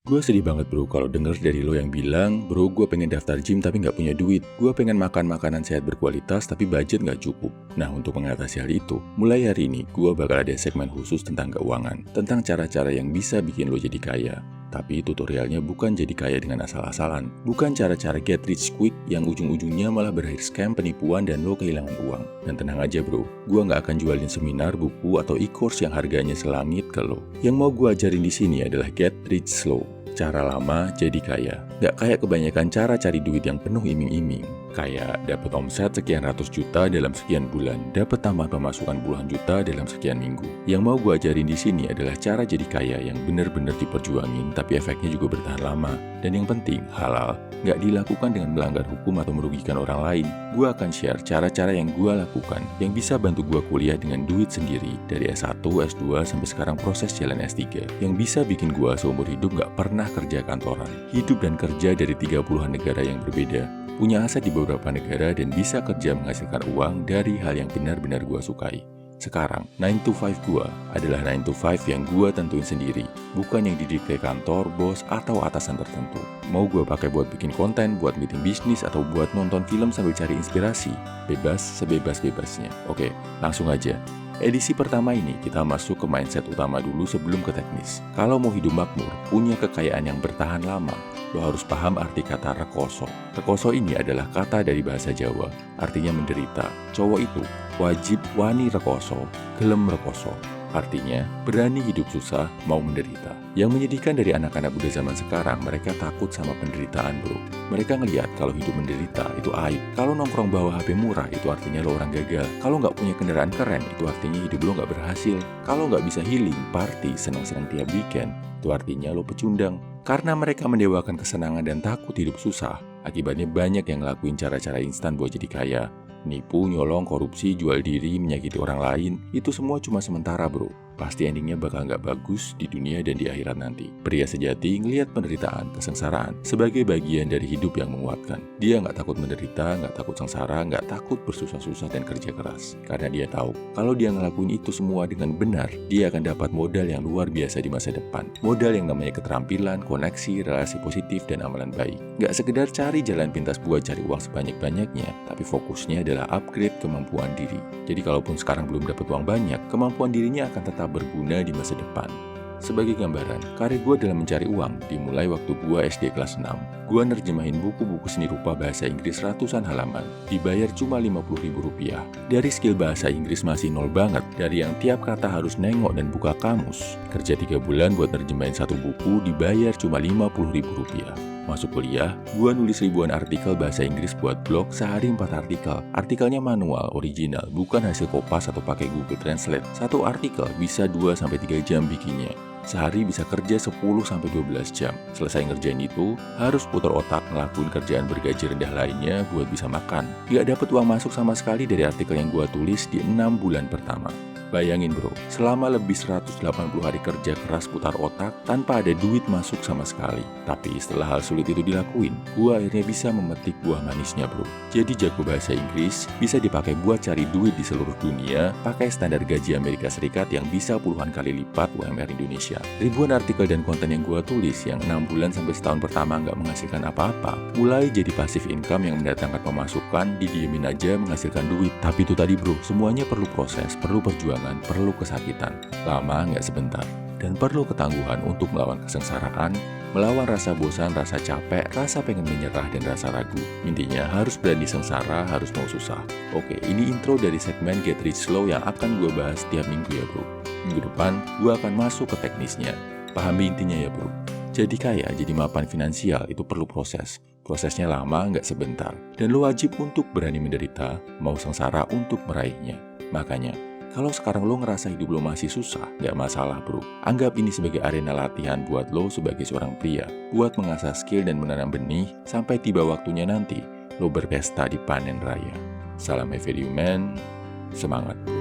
Gue sedih banget bro kalau denger dari lo yang bilang, bro gue pengen daftar gym tapi nggak punya duit. Gue pengen makan makanan sehat berkualitas tapi budget nggak cukup. Nah untuk mengatasi hal itu, mulai hari ini gue bakal ada segmen khusus tentang keuangan. Tentang cara-cara yang bisa bikin lo jadi kaya. Tapi tutorialnya bukan jadi kaya dengan asal-asalan. Bukan cara-cara get rich quick yang ujung-ujungnya malah berakhir scam, penipuan, dan lo kehilangan uang. Dan tenang aja bro, gue nggak akan jualin seminar, buku, atau e-course yang harganya selangit ke lo. Yang mau gue ajarin di sini adalah get rich slow. Cara lama jadi kaya. Gak kayak kebanyakan cara cari duit yang penuh iming-iming. Kayak dapat omset sekian ratus juta dalam sekian bulan, dapat tambahan pemasukan puluhan juta dalam sekian minggu. Yang mau gue ajarin di sini adalah cara jadi kaya yang benar-benar diperjuangin, tapi efeknya juga bertahan lama. Dan yang penting, halal, gak dilakukan dengan melanggar hukum atau merugikan orang lain. Gue akan share cara-cara yang gue lakukan, yang bisa bantu gue kuliah dengan duit sendiri, dari S1, S2, sampai sekarang proses jalan S3, yang bisa bikin gue seumur hidup gak pernah kerja kantoran, hidup dan kerja dari 30-an negara yang berbeda, punya aset di beberapa negara dan bisa kerja menghasilkan uang dari hal yang benar-benar gue sukai. Sekarang, 9 to 5 gue adalah 9 to 5 yang gue tentuin sendiri, bukan yang didikte kantor, bos, atau atasan tertentu. Mau gue pakai buat bikin konten, buat meeting bisnis, atau buat nonton film sambil cari inspirasi, bebas sebebas-bebasnya. Oke, langsung aja. Edisi pertama ini kita masuk ke mindset utama dulu sebelum ke teknis. Kalau mau hidup makmur, punya kekayaan yang bertahan lama, lo harus paham arti kata rekoso. Rekoso ini adalah kata dari bahasa Jawa, artinya menderita. Cowok itu wajib wani rekoso, gelem rekoso. Artinya, berani hidup susah, mau menderita. Yang menyedihkan dari anak-anak muda zaman sekarang, mereka takut sama penderitaan bro. Mereka ngelihat kalau hidup menderita itu aib. Kalau nongkrong bawa HP murah itu artinya lo orang gagal. Kalau nggak punya kendaraan keren itu artinya hidup lo nggak berhasil. Kalau nggak bisa healing, party, senang-senang tiap weekend, itu artinya lo pecundang. Karena mereka mendewakan kesenangan dan takut hidup susah, akibatnya banyak yang ngelakuin cara-cara instan buat jadi kaya. Nipu, nyolong, korupsi, jual diri, menyakiti orang lain, itu semua cuma sementara bro. Pasti endingnya bakal nggak bagus di dunia dan di akhirat nanti. Pria sejati ngelihat penderitaan, kesengsaraan sebagai bagian dari hidup yang menguatkan. Dia nggak takut menderita, nggak takut sengsara, nggak takut bersusah-susah dan kerja keras. Karena dia tahu, kalau dia ngelakuin itu semua dengan benar, dia akan dapat modal yang luar biasa di masa depan. Modal yang namanya keterampilan, koneksi, relasi positif, dan amalan baik. Nggak sekedar cari jalan pintas buat cari uang sebanyak-banyaknya, tapi fokusnya adalah upgrade kemampuan diri. Jadi kalaupun sekarang belum dapat uang banyak, kemampuan dirinya akan tetap berguna di masa depan. Sebagai gambaran, karir gue dalam mencari uang dimulai waktu gue SD kelas 6. Gue nerjemahin buku-buku seni rupa bahasa Inggris ratusan halaman, dibayar cuma Rp50.000. Dari skill bahasa Inggris masih nol banget, dari yang tiap kata harus nengok dan buka kamus. Kerja 3 bulan buat nerjemahin satu buku dibayar cuma Rp50.000. Masuk kuliah, gue nulis ribuan artikel bahasa Inggris buat blog, sehari 4 artikel. Artikelnya manual, original, bukan hasil kopas atau pakai Google Translate. Satu artikel bisa 2-3 jam bikinnya. Sehari bisa kerja 10-12 jam. Selesai ngerjain itu, harus putar otak ngelakuin kerjaan bergaji rendah lainnya buat bisa makan. Gak dapet uang masuk sama sekali dari artikel yang gue tulis di 6 bulan pertama. Bayangin bro, selama lebih 180 hari kerja keras putar otak tanpa ada duit masuk sama sekali. Tapi setelah hal sulit itu dilakuin, gua akhirnya bisa memetik buah manisnya bro. Jadi jago bahasa Inggris bisa dipakai buat cari duit di seluruh dunia, pakai standar gaji Amerika Serikat yang bisa puluhan kali lipat UMR Indonesia. Ribuan artikel dan konten yang gua tulis yang 6 bulan sampai setahun pertama nggak menghasilkan apa-apa, mulai jadi passive income yang mendatangkan pemasukan, didiemin aja menghasilkan duit. Tapi itu tadi bro, semuanya perlu proses, perlu perjuangan, perlu kesakitan, lama nggak sebentar, dan perlu ketangguhan untuk melawan kesengsaraan, melawan rasa bosan, rasa capek, rasa pengen menyerah, dan rasa ragu. Intinya harus berani sengsara, harus mau susah. Oke, ini intro dari segmen Get Rich Slow yang akan gue bahas tiap minggu ya bro. Minggu depan, gue akan masuk ke teknisnya. Pahami intinya ya bro. Jadi kaya, jadi mapan finansial itu perlu proses. Prosesnya lama, nggak sebentar. Dan lo wajib untuk berani menderita, mau sengsara untuk meraihnya. Makanya, kalau sekarang lo ngerasa hidup lo masih susah, gak masalah bro. Anggap ini sebagai arena latihan buat lo sebagai seorang pria, buat mengasah skill dan menanam benih, sampai tiba waktunya nanti, lo berpesta di panen raya. Salam Everium Man, semangat.